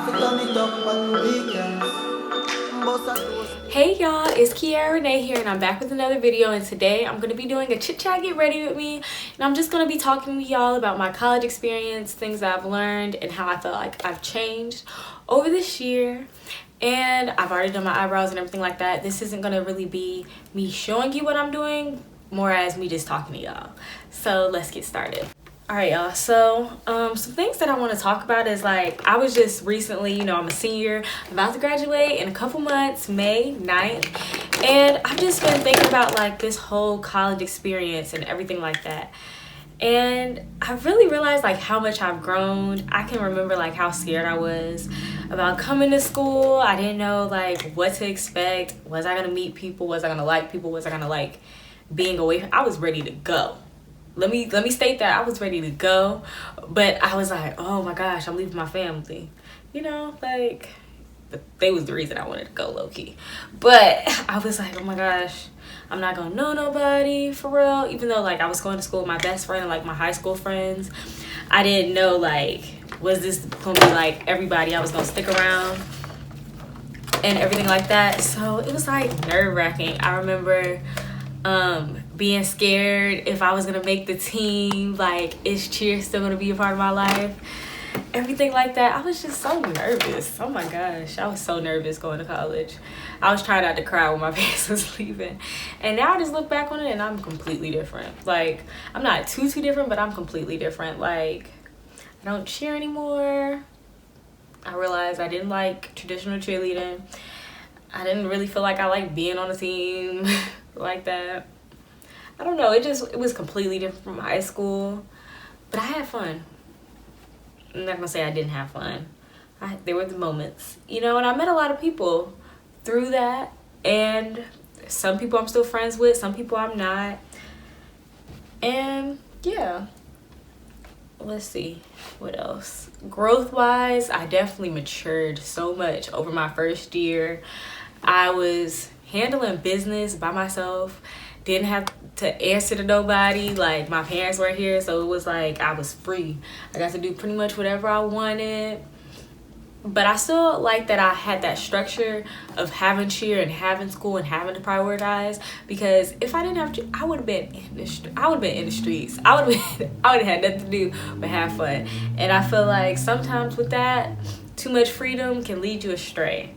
Hey y'all, it's GRWM here and I'm back with another video, and today I'm going to be doing a chit chat get ready with me, and I'm just going to be talking to y'all about my college experience, things that I've learned, and how I feel like I've changed over this year. And I've already done my eyebrows and everything like that. This isn't going to really be me showing you what I'm doing, more as me just talking to y'all. So let's get started. Alright y'all, so some things that I want to talk about is, like, I was just recently, I'm a senior, about to graduate in a couple months, May 9th, and I've just been thinking about, like, this whole college experience and everything like that. And I really realized, like, how much I've grown. I can remember, like, how scared I was about coming to school. I didn't know, like, what to expect. Was I gonna meet people? Was I gonna like people? Was I gonna like being away from— I was ready to go. Let me state that I was ready to go, but I was like, oh my gosh, I'm leaving my family. Like, they was the reason I wanted to go low-key. But I was like, oh my gosh, I'm not gonna know nobody for real. Even though, like, I was going to school with my best friend and, like, my high school friends, I didn't know, like, was this gonna be, like, everybody I was gonna stick around and everything like that. So it was, like, nerve-wracking. I remember being scared if I was gonna make the team, like, is cheer still gonna be a part of my life, everything like that. I was just so nervous. Oh my gosh, I was so nervous going to college. I was trying not to cry when my parents was leaving, and now I just look back on it and I'm completely different. Like, I'm not too different, but I'm completely different. Like, I don't cheer anymore. I realized I didn't like traditional cheerleading. I didn't really feel like I liked being on a team like that. I don't know, it was completely different from high school, but I had fun. I'm not gonna say I didn't have fun. There were the moments, and I met a lot of people through that, and some people I'm still friends with, some people I'm not. And yeah, let's see, what else? Growth wise, I definitely matured so much over my first year. I was handling business by myself, didn't have to answer to nobody. Like, my parents were here, so it was like I was free. I got to do pretty much whatever I wanted. But I still like that I had that structure of having cheer and having school and having to prioritize, because if I didn't have to, I would have been in the streets. I would have had nothing to do but have fun. And I feel like sometimes with that, too much freedom can lead you astray.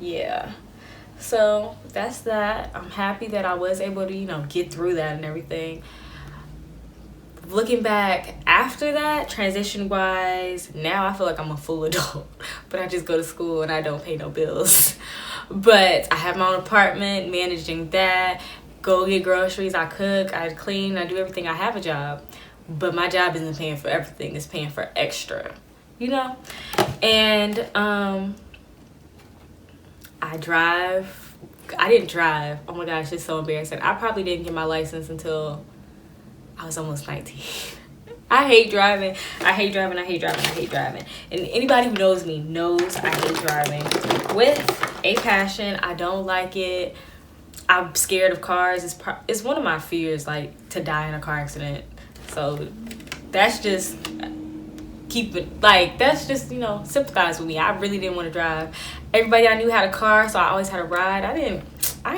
Yeah, so that's that. I'm happy that I was able to get through that and everything. Looking back after that, transition wise, now I feel like I'm a full adult, but I just go to school and I don't pay no bills. But I have my own apartment, managing that, go get groceries, I cook, I clean, I do everything. I have a job, but my job isn't paying for everything, it's paying for extra, and I drive. I didn't drive. Oh my gosh, it's so embarrassing. I probably didn't get my license until I was almost 19. I hate driving. I hate driving. And anybody who knows me knows I hate driving with a passion. I don't like it. I'm scared of cars. It's one of my fears, like, to die in a car accident. So that's just sympathize with me. I really didn't want to drive. Everybody I knew had a car, so I always had a ride. I didn't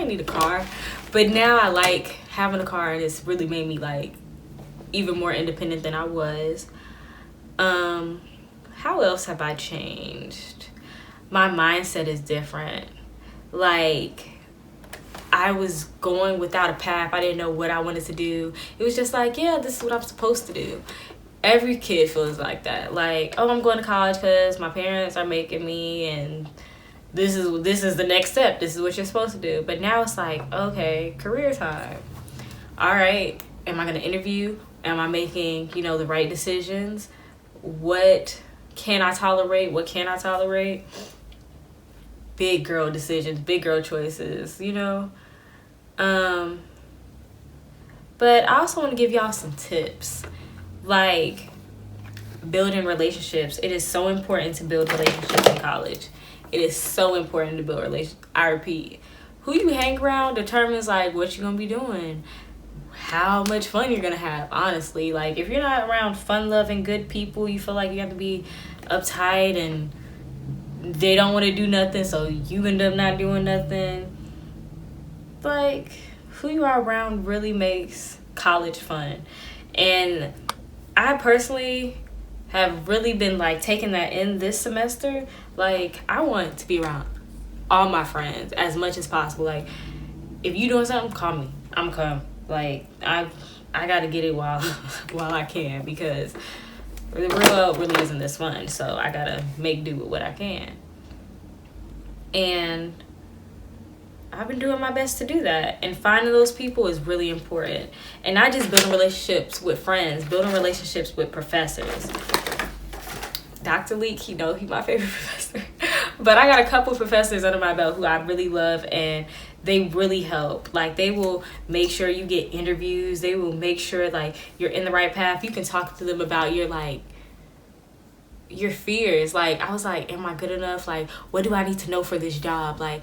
need a car, but now I like having a car, and it's really made me, like, even more independent than I was. How else have I changed? My mindset is different. Like, I was going without a path. I didn't know what I wanted to do. It was just like, yeah, this is what I'm supposed to do. Every kid feels like that. Like, oh, I'm going to college because my parents are making me, and this is the next step. This is what you're supposed to do. But now it's like, okay, career time. All right, am I going to interview? Am I making, the right decisions? What can I tolerate? What can't I tolerate? Big girl decisions, big girl choices, But I also want to give y'all some tips. Like, building relationships. It is so important to build relationships in college. It is so important to build relationships. I repeat, who you hang around determines, like, what you're gonna be doing. how much fun you're gonna have, honestly. Like, if you're not around fun-loving, good people, you feel like you have to be uptight and they don't want to do nothing, so you end up not doing nothing. Like, who you are around really makes college fun. And I personally have really been like taking that in this semester. Like, I want to be around all my friends as much as possible. Like, if you doing something, call me. I'm come. Like, I gotta get it while I can, because the real world really isn't this fun. So I gotta make do with what I can. And I've been doing my best to do that. And finding those people is really important. And not just building relationships with friends, building relationships with professors. Dr. Leek, he's my favorite professor. But I got a couple professors under my belt who I really love, and they really help. Like, they will make sure you get interviews. They will make sure, like, you're in the right path. You can talk to them about your fears. Like, I was like, am I good enough? Like, what do I need to know for this job? Like,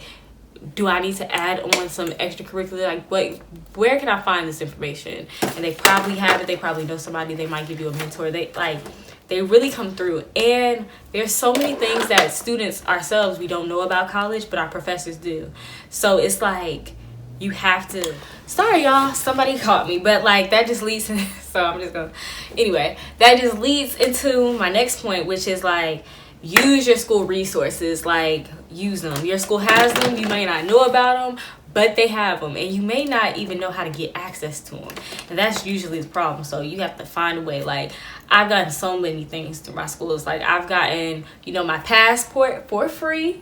do I need to add on some extracurricular? Like, where can I find this information? And they probably have it. They probably know somebody. They might give you a mentor. They really come through. And there's so many things that students ourselves, we don't know about college, but our professors do. So it's like, you have to, sorry y'all, somebody caught me, but like, that just leads to, so I'm just gonna, anyway, that just leads into my next point, which is like, use your school resources. Like, use them. Your school has them. You may not know about them, but they have them, and you may not even know how to get access to them. And that's usually the problem. So you have to find a way. Like, I've gotten so many things through my schools. Like, I've gotten, my passport for free,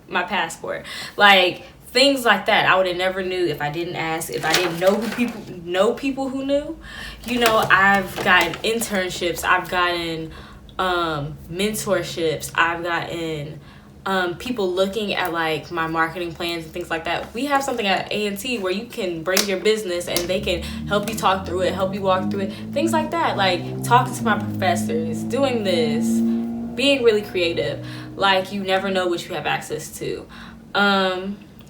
my passport. Like, things like that I would have never knew if I didn't ask, if I didn't know people who knew. I've gotten internships, I've gotten mentorships, I've gotten people looking at like my marketing plans and things like that. We have something at A&T where you can bring your business and they can help you talk through it, help you walk through it, things like that. Like, talking to my professors, doing this, being really creative. Like, you never know what you have access to.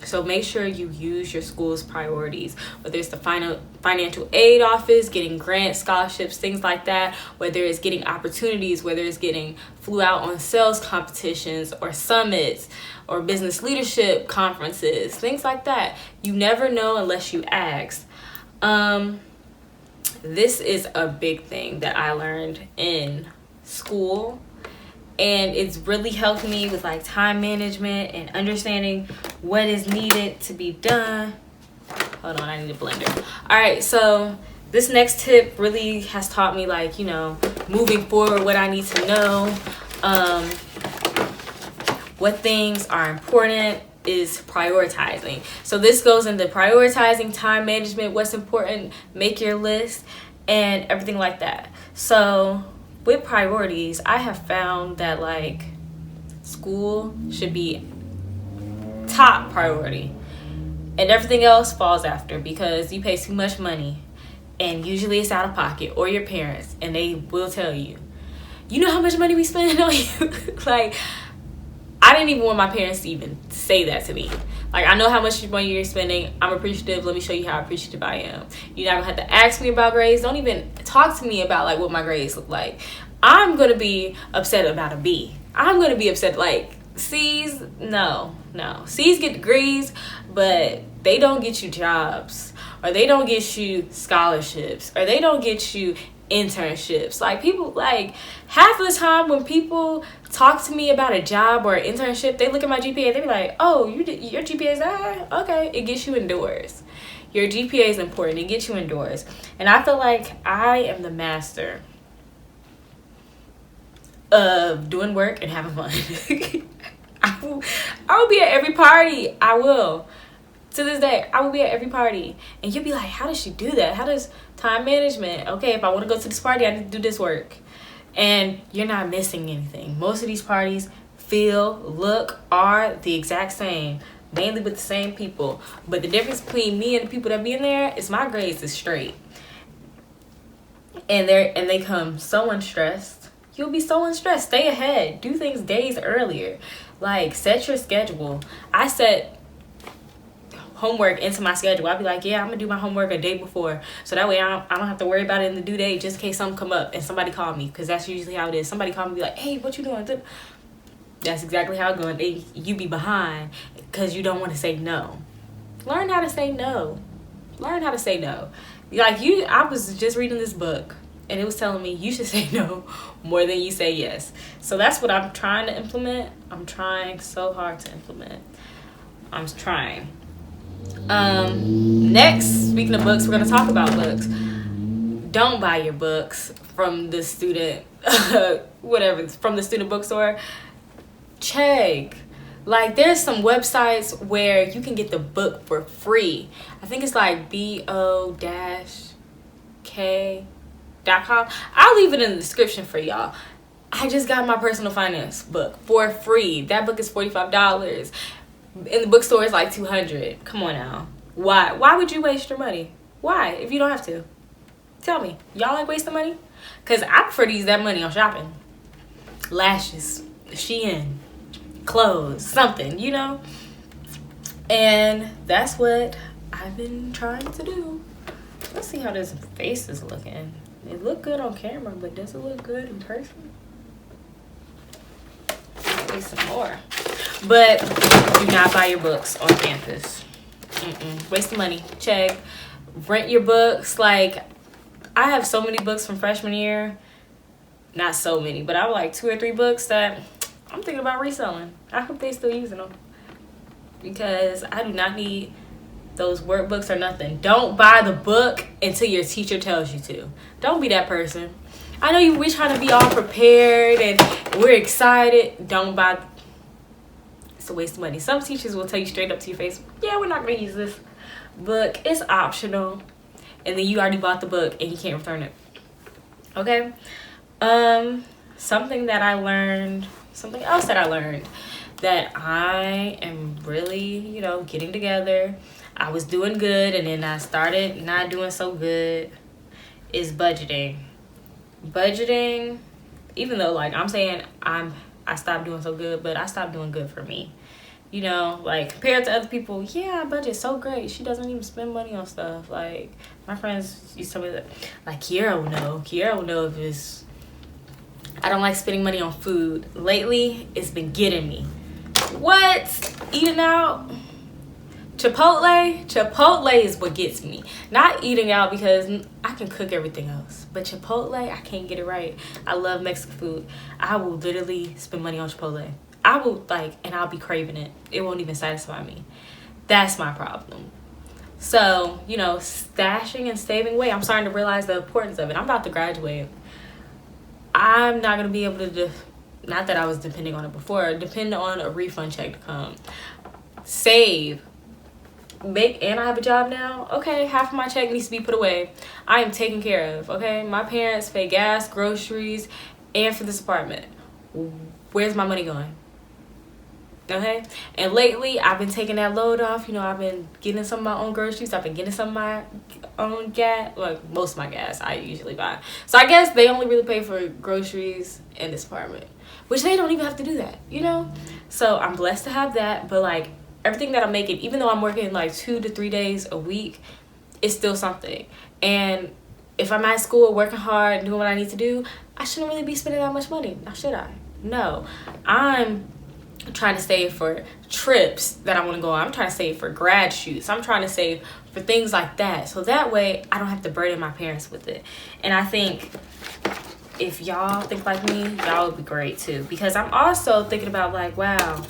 So make sure you use your school's priorities, whether it's the financial aid office, getting grants, scholarships, things like that, whether it's getting opportunities, whether it's flew out on sales competitions or summits or business leadership conferences, things like that. You never know unless you ask. This is a big thing that I learned in school. And it's really helped me with like time management and understanding what is needed to be done. Hold on, I need a blender. All right, so this next tip really has taught me, like, moving forward, what I need to know. What things are important is prioritizing. So this goes into prioritizing, time management, what's important, make your list, and everything like that. So with priorities, I have found that like school should be top priority and everything else falls after, because you pay too much money and usually it's out of pocket, or your parents, and they will tell you, you know how much money we spend on you? Like, I didn't even want my parents to even say that to me. Like, I know how much money you're spending. I'm appreciative. Let me show you how appreciative I am. You're not gonna have to ask me about grades. Don't even talk to me about like what my grades look like. I'm gonna be upset about a B. I'm gonna be upset, like, C's, no. C's get degrees, but they don't get you jobs, or they don't get you scholarships, or they don't get you internships. Like, people, like, half of the time when people talk to me about a job or an internship, they look at my GPA, they be like, oh, your GPA is that? Okay, it gets you indoors. Your GPA is important. It gets you indoors. And I feel like I am the master of doing work and having fun. I will be at every party. I will. To this day, I will be at every party. And you'll be like, how does she do that? How does time management? Okay, if I want to go to this party, I need to do this work. And you're not missing anything. Most of these parties are the exact same. Mainly with the same people. But the difference between me and the people that be in there is my grades is straight. And they come so unstressed. You'll be so unstressed. Stay ahead. Do things days earlier. Like, set your schedule. homework into my schedule. I'd be like, yeah, I'm gonna do my homework a day before, so that way I don't have to worry about it in the due date, just in case something come up and somebody call me, because that's usually how it is. Somebody call me, be like, hey, what you doing? That's exactly how it's going. You be behind because you don't want to say no. Learn how to say no. Learn how to say no. Like I was just reading this book, and it was telling me you should say no more than you say yes. So that's what I'm trying to implement. I'm trying so hard to implement. I'm trying. Next, speaking of books, we're going to talk about books. Don't buy your books from the student, from the student bookstore. Check. Like, there's some websites where you can get the book for free. I think it's like bo-k.com. I'll leave it in the description for y'all. I just got my personal finance book for free. That book is $45. In the bookstore, it's like $200. Come on now. Why? Why would you waste your money? Why? If you don't have to. Tell me. Y'all like wasting money? Because I prefer to use that money on shopping. Lashes. Shein. Clothes. Something, you know? And that's what I've been trying to do. Let's see how this face is looking. It looked good on camera, but does it look good in person? Maybe some more. But do not buy your books on campus. Waste the money. Check. Rent your books. Like, I have so many books from freshman year. Not so many, but I have like 2 or 3 books that I'm thinking about reselling. I hope they still using them, because I do not need those workbooks or nothing. Don't buy the book until your teacher tells you to. Don't be that person. I know we're trying to be all prepared and we're excited. Don't buy. It's a waste of money. Some teachers will tell you straight up to your face, yeah, we're not going to use this book. It's optional. And then you already bought the book and you can't return it. Okay? Something else that I learned that I am really, getting together. I was doing good, and then I started not doing so good, is budgeting. Budgeting, even though, like, I'm saying I stopped doing so good, but I stopped doing good for me. Like, compared to other people, yeah, our budget's so great. She doesn't even spend money on stuff. Like, my friends used to tell me that, like, Kiara will know. Kiara will know if it's... I don't like spending money on food. Lately, it's been getting me. What? Eating out? Chipotle is what gets me. Not eating out, because I can cook everything else, but Chipotle, I can't get it right. I love Mexican food. I will literally spend money on Chipotle. And I'll be craving it. It won't even satisfy me. That's my problem. So, stashing and saving away, I'm starting to realize the importance of it. I'm about to graduate. I'm not going to be able to, not that I was depending on it before, depend on a refund check to come. Save. And I have a job now. Okay, half of my check needs to be put away. I am taken care of, okay? My parents pay gas, groceries, and for this apartment. Where's my money going? Okay? And lately, I've been taking that load off. I've been getting some of my own groceries. I've been getting some of my own gas. Like, most of my gas I usually buy. So I guess they only really pay for groceries in this apartment, which they don't even have to do that, So I'm blessed to have that. But, like, everything that I'm making, even though I'm working like 2 to 3 days a week, it's still something. And if I'm at school working hard and doing what I need to do, I shouldn't really be spending that much money. Now, should I? No. I'm trying to save for trips that I want to go on. I'm trying to save for grad shoots. I'm trying to save for things like that. So that way I don't have to burden my parents with it. And I think if y'all think like me, y'all would be great too. Because I'm also thinking about, like, wow,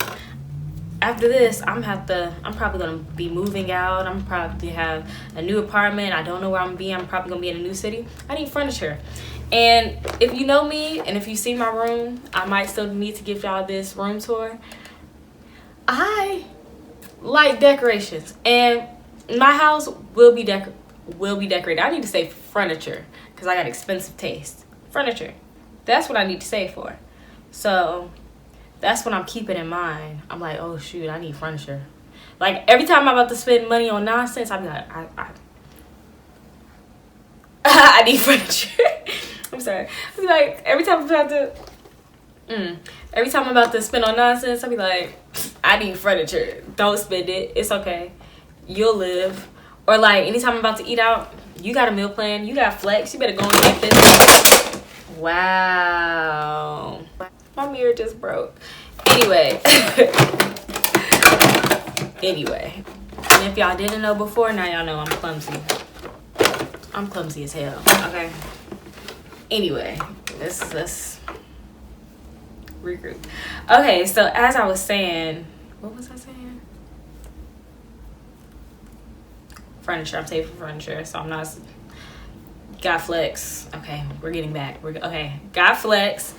after this, I'm probably gonna be moving out. I'm probably have a new apartment. I don't know where I'm gonna be. I'm probably gonna be in a new city. I need furniture. And if you know me, and if you see my room, I might still need to give y'all this room tour. I like decorations, and my house will be decorated. I need to say furniture, because I got expensive taste. Furniture. That's what I need to save for. So that's what I'm keeping in mind. I'm like, oh shoot, I need furniture. Like, every time I'm about to spend money on nonsense, I'm like, I need furniture. I'm sorry. I'm like, every time I'm about to spend on nonsense, I'll be like, I need furniture. Don't spend it. It's okay. you'll live. Or like anytime I'm about to eat out, you got a meal plan, you got flex, you better go on campus. Wow, my mirror just broke. Anyway. Anyway, and if y'all didn't know before, now y'all know I'm clumsy. I'm clumsy as hell, okay? Anyway, let's regroup. Okay, so as I was saying, what was I saying? Furniture, I'm saving for furniture, so I'm not, got flex. Okay, we're getting back. Okay, got flex.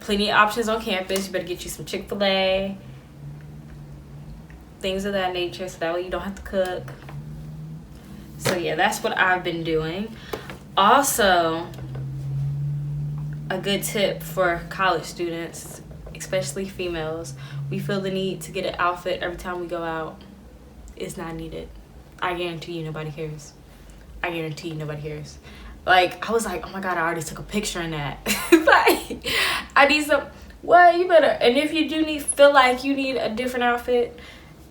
Plenty of options on campus. You better get you some Chick-fil-A. Things of that nature, so that way you don't have to cook. So yeah, that's what I've been doing. Also, a good tip for college students, especially females, we feel the need to get an outfit every time we go out. It's not needed. I guarantee you nobody cares. I guarantee you nobody cares. Like, I was like, oh my god, I already took a picture in that. Like, I need some, well, you better, and if you do feel like you need a different outfit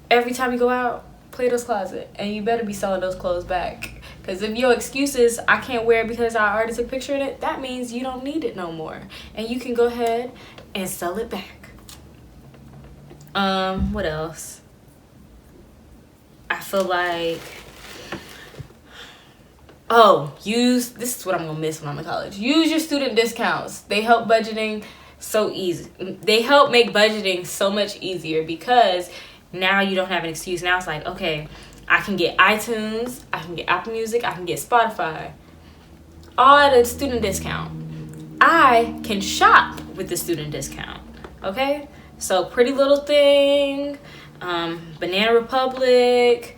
every time you go out, Plato's Closet, and you better be selling those clothes back. Because if your excuse is, I can't wear it because I already took a picture in it, that means you don't need it no more. And you can go ahead and sell it back. What else? I feel like, this is what I'm gonna miss when I'm in college. Use your student discounts. They help budgeting so easy. They help make budgeting so much easier because now you don't have an excuse. Now it's like, okay, I can get iTunes, I can get Apple Music, I can get Spotify, all at a student discount. I can shop with the student discount, okay? So Pretty Little Thing, Banana Republic,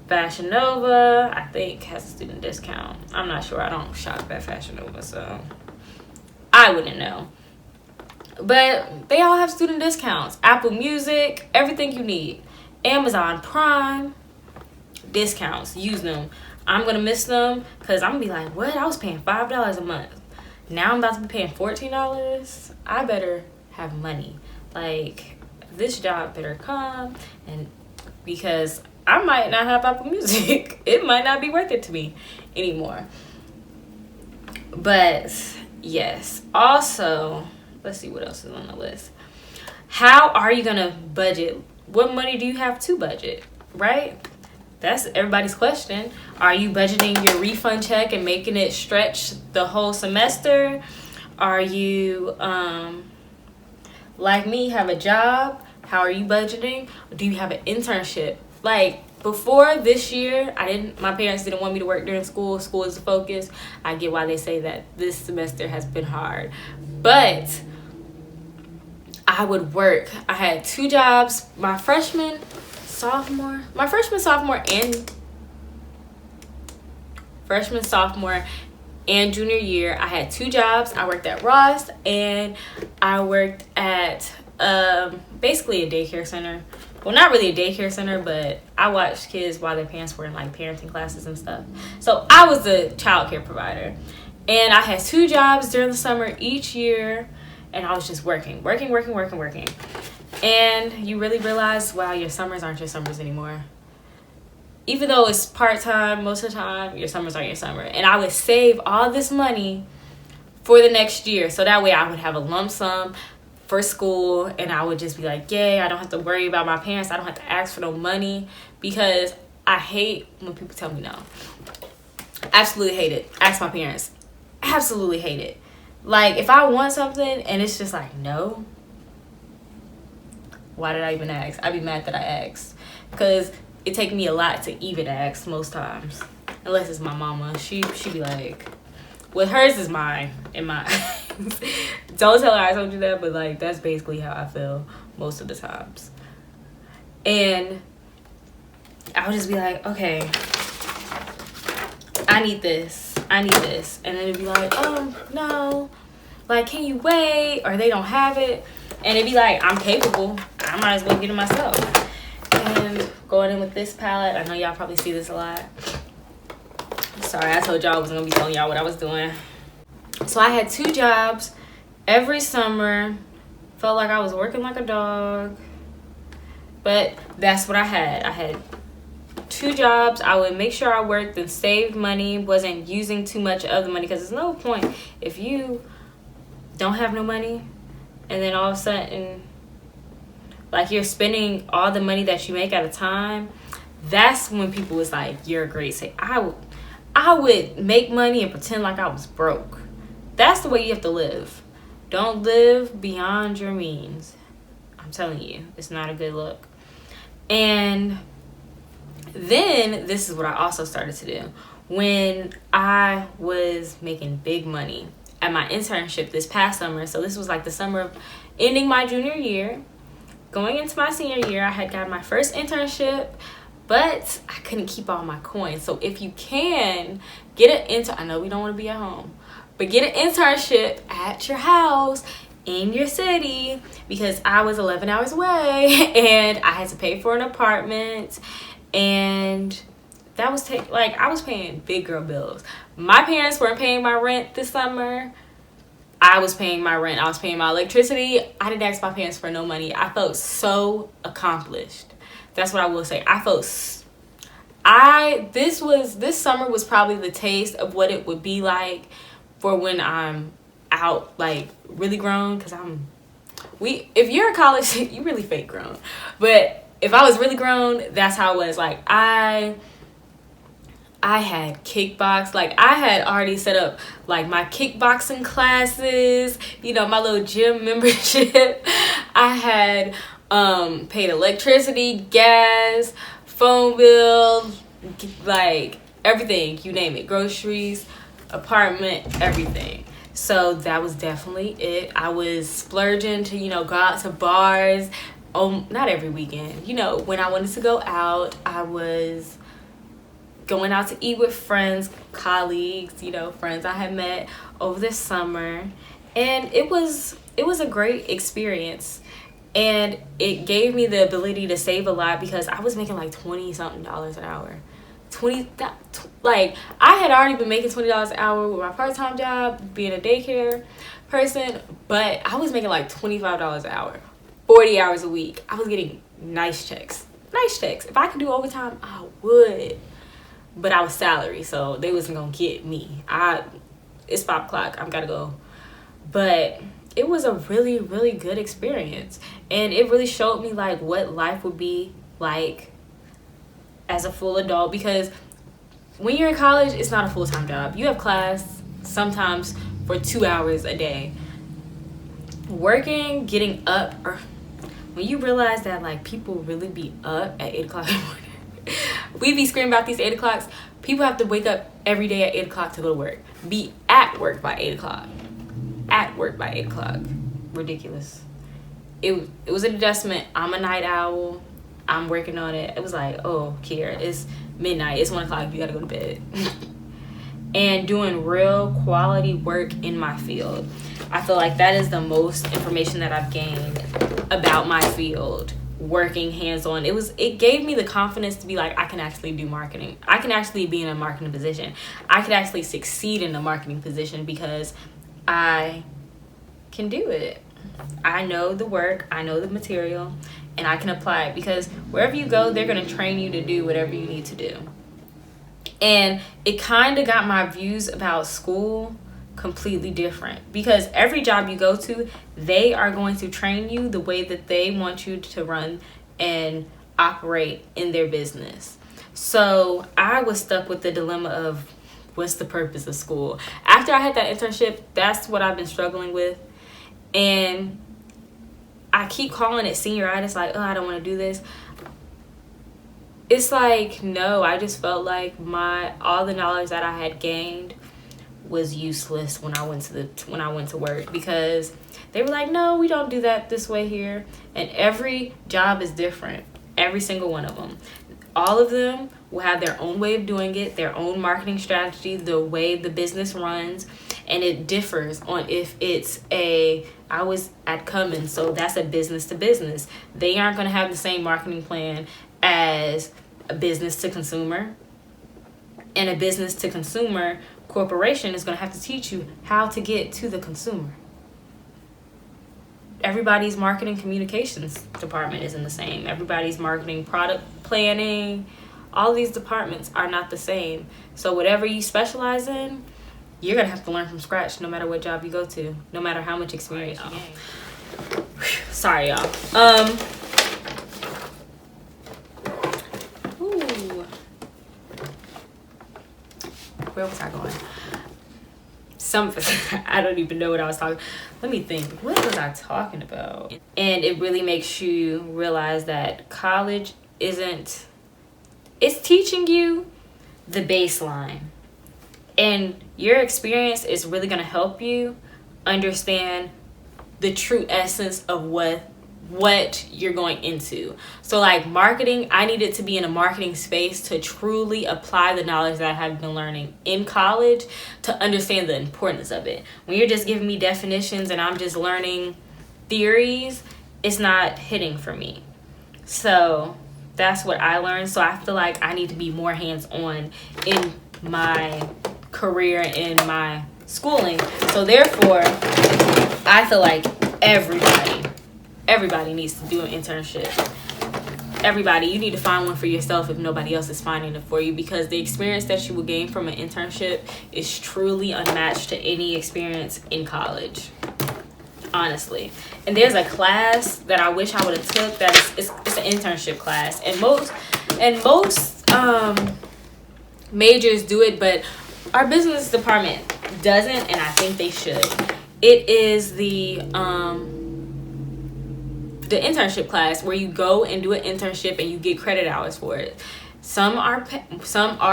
Fashion Nova, I think has a student discount. I'm not sure, I don't shop at Fashion Nova, so I wouldn't know. But they all have student discounts. Apple Music, everything you need. Amazon Prime, discounts. Use them. I'm going to miss them because I'm going to be like, what? I was paying $5 a month. Now I'm about to be paying $14. I better have money. Like, this job better come. And because I might not have Apple Music. It might not be worth it to me anymore. But, yes. Also, let's see what else is on the list. How are you gonna budget? What money do you have to budget, right? That's everybody's question. Are you budgeting your refund check and making it stretch the whole semester? Are you, like me, have a job? How are you budgeting? Do you have an internship? Like, before this year, my parents didn't want me to work during school. School is the focus. I get why they say that this semester has been hard. But I would work. I had 2 jobs. My freshman, sophomore, and junior year, I had 2 jobs. I worked at Ross and I worked at basically a daycare center. Well, not really a daycare center, but I watched kids while their parents were in like parenting classes and stuff. So I was a childcare provider. And I had 2 jobs during the summer each year. And I was just working. And you really realize, wow, your summers aren't your summers anymore. Even though it's part-time, most of the time, your summers aren't your summer. And I would save all this money for the next year. So that way I would have a lump sum for school. And I would just be like, yay, I don't have to worry about my parents. I don't have to ask for no money. Because I hate when people tell me no. Absolutely hate it. Ask my parents. Absolutely hate it. Like, if I want something and it's just like, no, why did I even ask? I'd be mad that I asked. Because it takes me a lot to even ask most times. Unless it's my mama. She be like, well, hers is mine in my eyes. Don't tell her I told you that, but like, that's basically how I feel most of the times. And I would just be like, okay, I need this. And then it'd be like, no, like, can you wait? Or they don't have it. And it'd be like, I'm capable. I might as well get it myself. And going in with this palette, I know y'all probably see this a lot. Sorry, I told y'all I wasn't gonna be telling y'all what I was doing. So I had 2 jobs every summer. Felt like I was working like a dog. But that's what I had. I had 2 jobs. I would make sure I worked and saved money, wasn't using too much of the money, because there's no point if you don't have no money and then all of a sudden like you're spending all the money that you make at a time. That's when people was like, you're a great say. I would make money and pretend like I was broke. That's the way you have to live. Don't live beyond your means. I'm telling you, it's not a good look. And then this is what I also started to do when I was making big money at my internship this past summer. So this was like the summer of ending my junior year, going into my senior year. I had got my first internship, but I couldn't keep all my coins. So if you can get an I know we don't want to be at home, but get an internship at your house in your city, because I was 11 hours away and I had to pay for an apartment, and that was I was paying big girl bills. My parents weren't paying my rent this summer. I was paying my rent. I was paying my electricity. I didn't ask my parents for no money. I felt so accomplished. That's what I will say. This summer was probably the taste of what it would be like for when I'm out, like really grown, because if you're in college, you really fake grown. But if I was really grown, that's how it was. Like I had kickbox. Like I had already set up like my kickboxing classes, my little gym membership. I had paid electricity, gas, phone bill, like everything, you name it, groceries, apartment, everything. So that was definitely it. I was splurging to, go out to bars. Not every weekend. When I wanted to go out, I was going out to eat with friends, colleagues, friends I had met over the summer. And it was a great experience. And it gave me the ability to save a lot, because I was making like $20-something an hour. I had already been making $20 an hour with my part-time job, being a daycare person, but I was making like $25 an hour, 40 hours a week. I was getting nice checks. If I could do overtime, I would, but I was salary, so they wasn't gonna get me. It's 5 o'clock, I've gotta go. But it was a really, really good experience, and it really showed me like what life would be like as a full adult, because when you're in college, it's not a full-time job. You have class sometimes for 2 hours a day. Working, getting up, or when you realize that like people really be up at 8 o'clock in the morning. We be screaming about these 8 o'clocks. People have to wake up every day at 8 o'clock to go to work. Be at work by 8 o'clock. At work by 8 o'clock. Ridiculous. It was an adjustment. I'm a night owl. I'm working on it. It was like, oh, Kiera, it's midnight. It's 1 o'clock. You gotta go to bed. And doing real quality work in my field. I feel like that is the most information that I've gained about my field. Working hands-on. It gave me the confidence to be like, I can actually do marketing. I can actually be in a marketing position. I can actually succeed in a marketing position because I can do it. I know the work. I know the material. And I can apply it, because wherever you go, they're going to train you to do whatever you need to do. And it kind of got my views about school completely different, because every job you go to, they are going to train you the way that they want you to run and operate in their business. So I was stuck with the dilemma of, what's the purpose of school? After I had that internship, that's what I've been struggling with. And I keep calling it senioritis, like, oh, I don't want to do this. It's like, no, I just felt like all the knowledge that I had gained was useless when I went to work, because they were like, no, we don't do that this way here. And every job is different, every single one of them. All of them will have their own way of doing it, their own marketing strategy, the way the business runs, and it differs on if it's I was at Cummins, so that's a business to business. They aren't going to have the same marketing plan as a business to consumer. And a business to consumer corporation is going to have to teach you how to get to the consumer. Everybody's marketing communications department isn't the same. Everybody's marketing product planning, All these departments are not the same. So whatever you specialize in, you're gonna have to learn from scratch no matter what job you go to, no matter how much experience you gain. Sorry, y'all. Ooh. Where was I going? I don't even know what I was talking. Let me think. What was I talking about? And it really makes you realize that college it's teaching you the baseline, and your experience is really going to help you understand the true essence of what you're going into. So like marketing, I needed to be in a marketing space to truly apply the knowledge that I have been learning in college to understand the importance of it. When you're just giving me definitions and I'm just learning theories, it's not hitting for me. So that's what I learned. So I feel like I need to be more hands-on in my career, in my schooling. So therefore, I feel like everybody needs to do an internship. Everybody, you need to find one for yourself if nobody else is finding it for you, because the experience that you will gain from an internship is truly unmatched to any experience in college, honestly. And there's a class that I wish I would have took that it's an internship class, and most majors do it, but our business department doesn't, and I think they should. It is the internship class where you go and do an internship and you get credit hours for it. Some are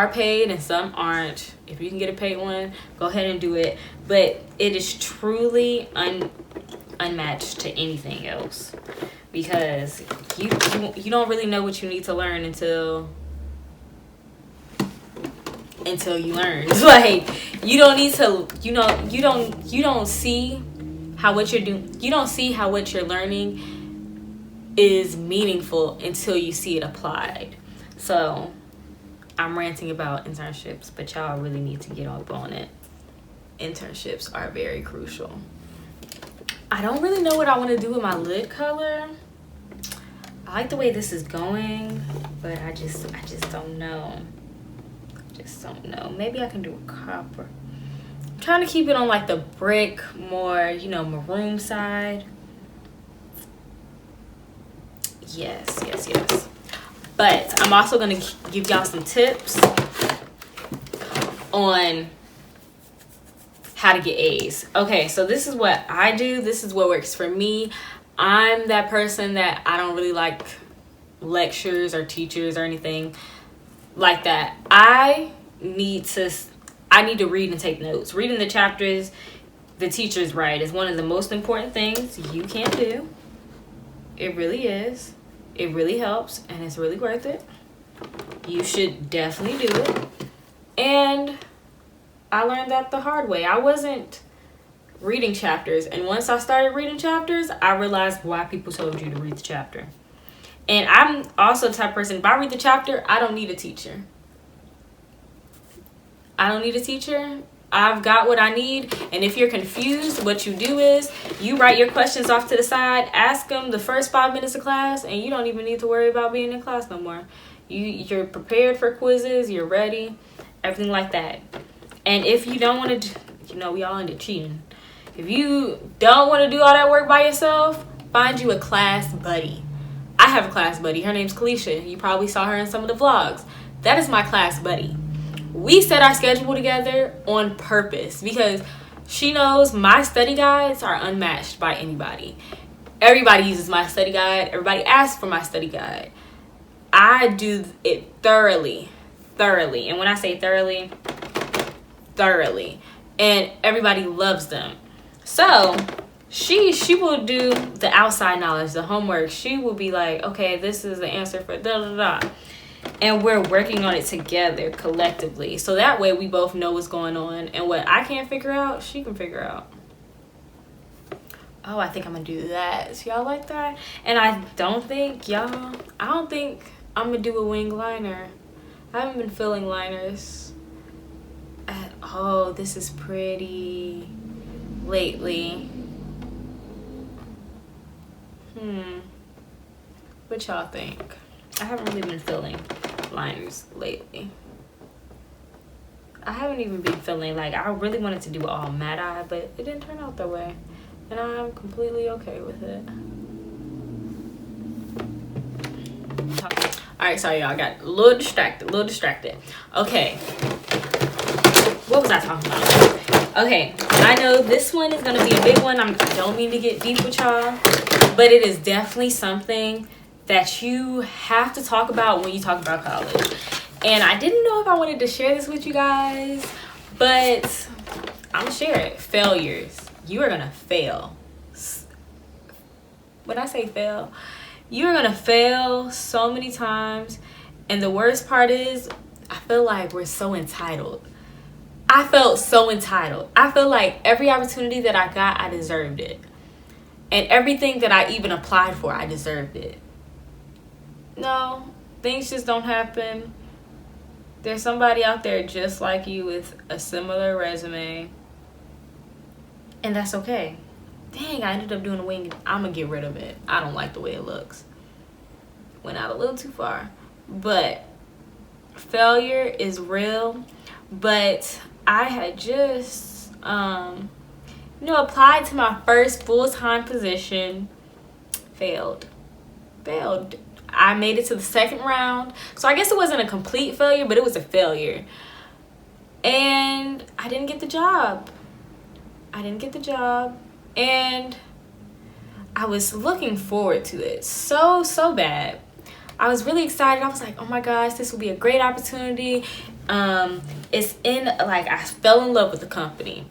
paid and some aren't. If you can get a paid one, go ahead and do it. But it is truly unmatched to anything else, because you don't really know what you need to learn until you learn. It's like you don't need to, you don't see how what you're doing, you don't see how what you're learning is meaningful until you see it applied. So I'm ranting about internships, but y'all really need to get up on it. Internships are very crucial. I don't really know what I want to do with my lid color. I like the way this is going, but I just don't know. Maybe I can do a copper. I'm trying to keep it on like the brick, more, maroon side. Yes. But I'm also going to give y'all some tips on how to get A's. Okay, so this is what I do. This is what works for me. I'm that person that I don't really like lectures or teachers or anything like that. I need to read and take notes. Reading the chapters the teachers write is one of the most important things you can do. It really is. It really helps, and it's really worth it. You should definitely do it. And I learned that the hard way. I wasn't reading chapters, and once I started reading chapters, I realized why people told you to read the chapter. And I'm also the type of person, if I read the chapter, I don't need a teacher. I've got what I need. And if you're confused, what you do is you write your questions off to the side, ask them the first 5 minutes of class, and you don't even need to worry about being in class no more. You're prepared for quizzes, you're ready, everything like that. And if you don't want to, we all end up cheating. If you don't want to do all that work by yourself, find you a class buddy. I have a class buddy. Her name's Kalisha. You probably saw her in some of the vlogs. That is my class buddy. We set our schedule together on purpose because she knows my study guides are unmatched by anybody. Everybody uses my study guide. Everybody asks for my study guide. I do it thoroughly. And when I say thoroughly, and everybody loves them. So she will do the outside knowledge, the homework. She will be like, okay, this is the answer for da da da. And we're working on it together collectively. So that way we both know what's going on. And what I can't figure out, she can figure out. Oh, I think I'm going to do that. So y'all like that? And I don't think I'm going to do a wing liner. I haven't been filling liners at all. This is pretty lately. What y'all think? I haven't really been filling liners lately. I haven't even been feeling like I really wanted to do it all matte eye, but it didn't turn out that way. And I'm completely okay with it. Alright, sorry y'all, I got a little distracted. Okay. What was I talking about? Okay, I know this one is going to be a big one. I don't mean to get deep with y'all, but it is definitely something that you have to talk about when you talk about college. And I didn't know if I wanted to share this with you guys, but I'm gonna share it. Failures. You are gonna fail. When I say fail, you are gonna fail so many times. And the worst part is, I feel like we're so entitled. I felt so entitled. I feel like every opportunity that I got, I deserved it. And everything that I even applied for, I deserved it. No, things just don't happen. There's somebody out there just like you with a similar resume. And that's okay. Dang, I ended up doing a wing. I'm going to get rid of it. I don't like the way it looks. Went out a little too far. But failure is real. But I had just, applied to my first full-time position. Failed. I made it to the second round. So I guess it wasn't a complete failure, but it was a failure. And I didn't get the job. And I was looking forward to it so bad. I was really excited. I was like, oh my gosh, this will be a great opportunity. It's in, like, I fell in love with the company.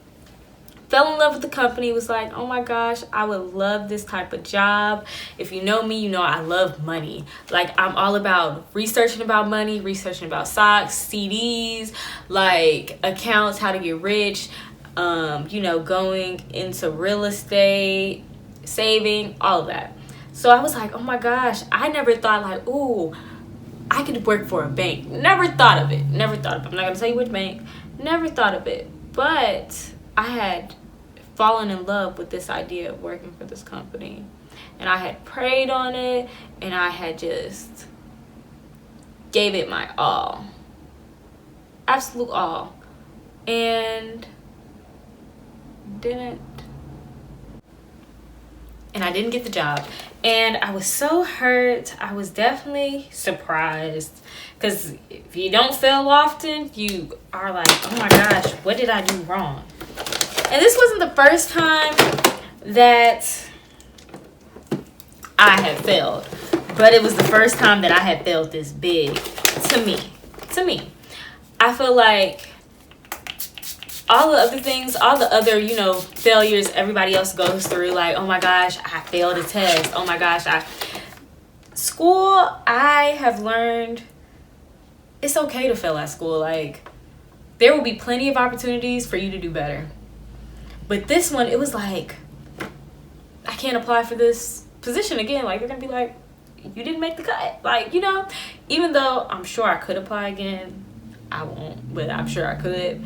Was like, oh my gosh, I would love this type of job. If you know me, you know I love money. Like, I'm all about researching about money, researching about stocks, CDs, like accounts, how to get rich, going into real estate, saving, all of that. So I was like, oh my gosh, I never thought like, ooh, I could work for a bank. Never thought of it. I'm not gonna tell you which bank. Never thought of it. But I had fallen in love with this idea of working for this company. And I had prayed on it, and I had just gave it my all. Absolute all. And I didn't get the job. And I was so hurt. I was definitely surprised. Because if you don't fail often, you are like, oh my gosh, what did I do wrong? And this wasn't the first time that I had failed. But it was the first time that I had failed this big to me. I feel like all the other things, all the other, failures everybody else goes through, like, oh my gosh, I failed a test. Oh my gosh, school, I have learned it's okay to fail at school. Like, there will be plenty of opportunities for you to do better. But this one, it was like, I can't apply for this position again. Like, they're going to be like, you didn't make the cut. Like, even though I'm sure I could apply again, I won't, but I'm sure I could.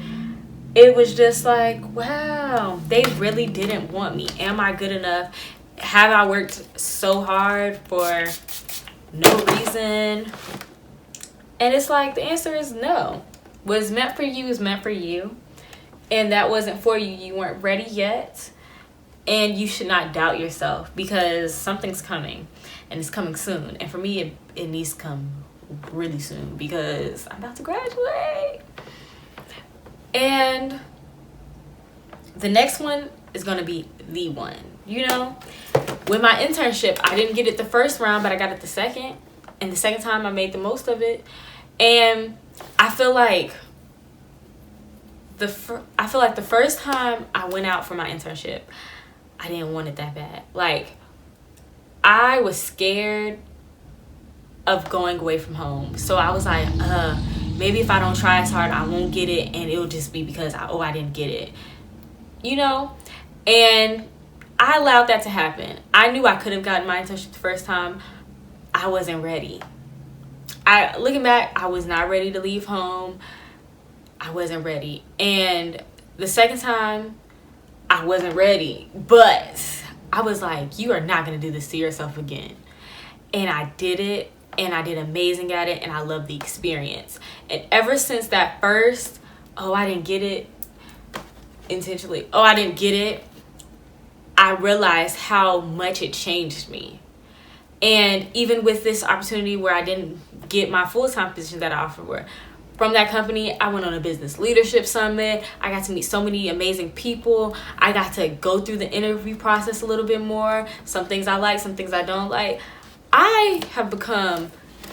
It was just like, wow, they really didn't want me. Am I good enough? Have I worked so hard for no reason? And it's like, the answer is no. What's meant for you is meant for you. And that wasn't for you. You weren't ready yet. And you should not doubt yourself, because something's coming. And it's coming soon. And for me, it needs to come really soon, because I'm about to graduate. And the next one is going to be the one. With my internship, I didn't get it the first round, but I got it the second. And the second time, I made the most of it. And I feel like the first time I went out for my internship, I didn't want it that bad. Like, I was scared of going away from home. So I was like, maybe if I don't try as hard, I won't get it, and it'll just be because I didn't get it. And I allowed that to happen. I knew I could have gotten my internship the first time. I wasn't ready. Looking back, I was not ready to leave home. I wasn't ready. And the second time, I wasn't ready. But I was like, you are not going to do this to yourself again. And I did it. and I did amazing at it, and I love the experience. And ever since that first, oh, I didn't get it intentionally, oh, I didn't get it, I realized how much it changed me. And even with this opportunity where I didn't get my full-time position that I offered for, from that company, I went on a business leadership summit. I got to meet so many amazing people. I got to go through the interview process a little bit more. Some things I like, some things I don't like. I have become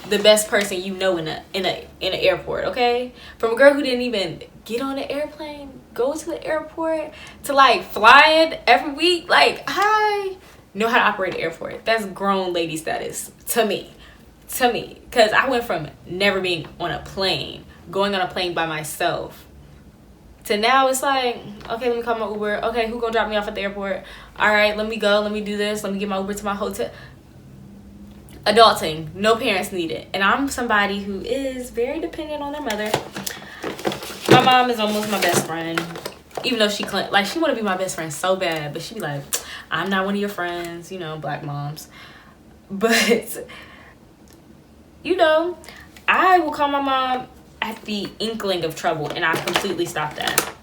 the best person you know in an airport, okay? From a girl who didn't even get on an airplane, go to the airport, to like flying every week. Like, I know how to operate an airport. That's grown lady status to me. Because I went from never being on a plane, going on a plane by myself, to now it's like, okay, let me call my Uber. Okay, who gonna drop me off at the airport? All right, let me go. Let me do this. Let me get my Uber to my hotel. Adulting, no parents needed. And I'm somebody who is very dependent on their mother. My mom is almost my best friend, even though she want to be my best friend so bad, but she be like, I'm not one of your friends, you know, black moms. But you know, I will call my mom at the inkling of trouble, and I completely stopped that.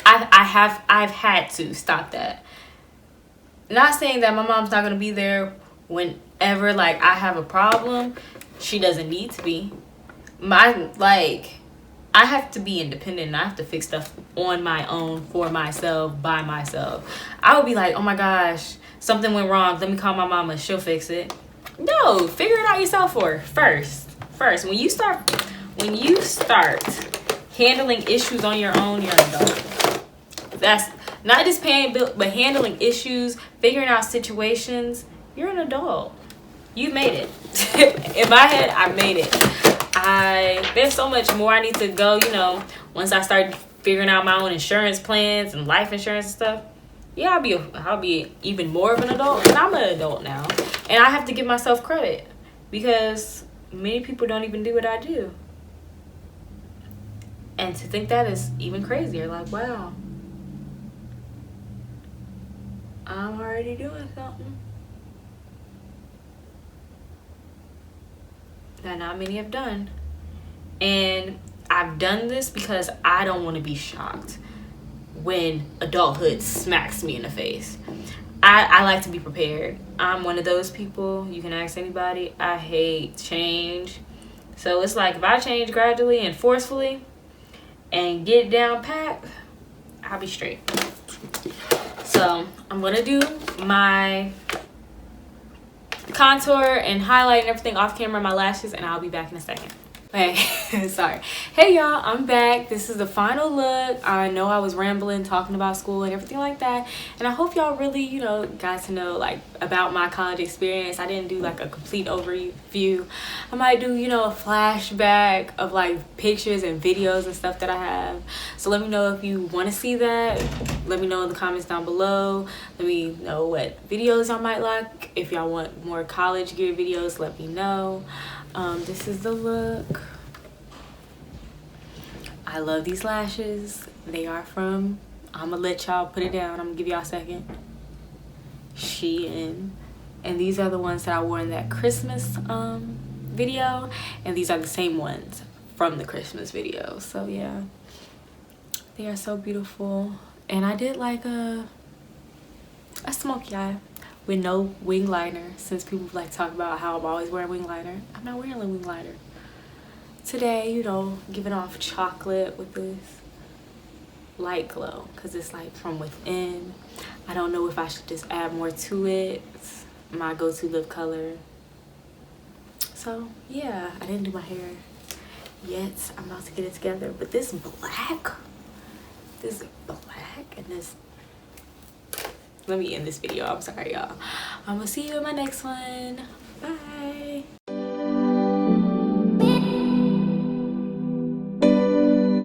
I've had to stop that. Not saying that my mom's not gonna be there whenever like I have a problem. She doesn't need to be. I have to be independent, and I have to fix stuff on my own, for myself, by myself. I would be like, oh my gosh, something went wrong, let me call my mama, she'll fix it. No, figure it out yourself first. When you start handling issues on your own, you're an adult. That's not just paying bills, but handling issues, figuring out situations. You're an adult. You made it. In my head, I made it. There's so much more I need to go, you know, once I start figuring out my own insurance plans and life insurance and stuff. Yeah, I'll be even more of an adult, and I'm an adult now. And I have to give myself credit, because many people don't even do what I do. And to think that is even crazier. Like, wow, I'm already doing something that not many have done. And I've done this because I don't want to be shocked when adulthood smacks me in the face. I like to be prepared. I'm one of those people. You can ask anybody. I hate change. So it's like, if I change gradually and forcefully and get down pat, I'll be straight. So I'm going to do my contour and highlight and everything off camera, my lashes, and I'll be back in a second. Hey, sorry. Hey y'all, I'm back. This is the final look. I know I was rambling, talking about school and everything like that, and I hope y'all really, you know, got to know like about my college experience. I didn't do like a complete overview. I might do, you know, a flashback of like pictures and videos and stuff that I have. So let me know if you want to see that. Let me know in the comments down below. Let me know what videos I might like. If y'all want more college gear videos, let me know. This is the look. I love these lashes. They are from, I'm gonna let y'all put it down, I'm gonna give y'all a second, Shein. And these are the ones that I wore in that Christmas video, and these are the same ones from the Christmas video. So yeah, they are so beautiful. And I did like a smoky eye with no wing liner, since people like talk about how I'm always wearing wing liner. I'm not wearing a wing liner today, you know, giving off chocolate with this light glow, because it's like from within. I don't know if I should just add more to it. It's my go-to lip color. So yeah, I didn't do my hair yet. I'm about to get it together, but this black and this, let me end this video. I'm sorry y'all. I'm gonna see you in my next one. Bye.